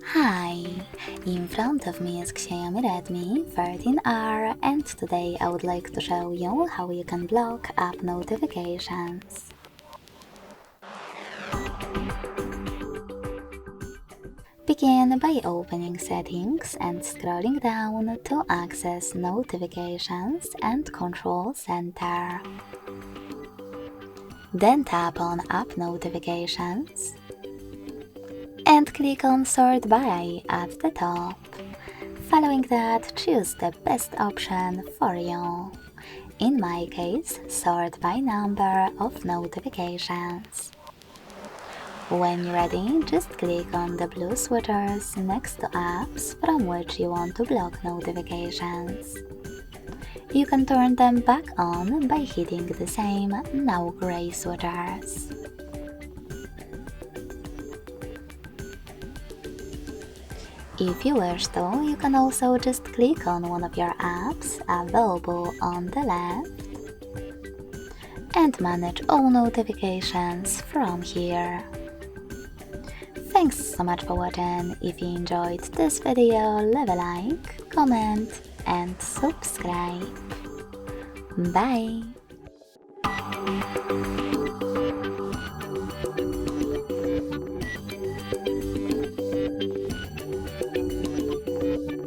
Hi, in front of me is XIAOMI Redmi 13R, and today I would like to show you how you can block app notifications. Begin by opening Settings and scrolling down to access Notifications and Control Center. Then tap on App Notifications and click on Sort By at the top. Following that, choose the best option for you. In my case, sort by number of notifications. When you're ready, just click on the blue switches next to apps from which you want to block notifications. You can turn them back on by hitting the same now gray switches. If you wish to, you can also just click on one of your apps available on the left and manage all notifications from here. Thanks so much for watching. If you enjoyed this video, leave a like, comment and subscribe. Bye!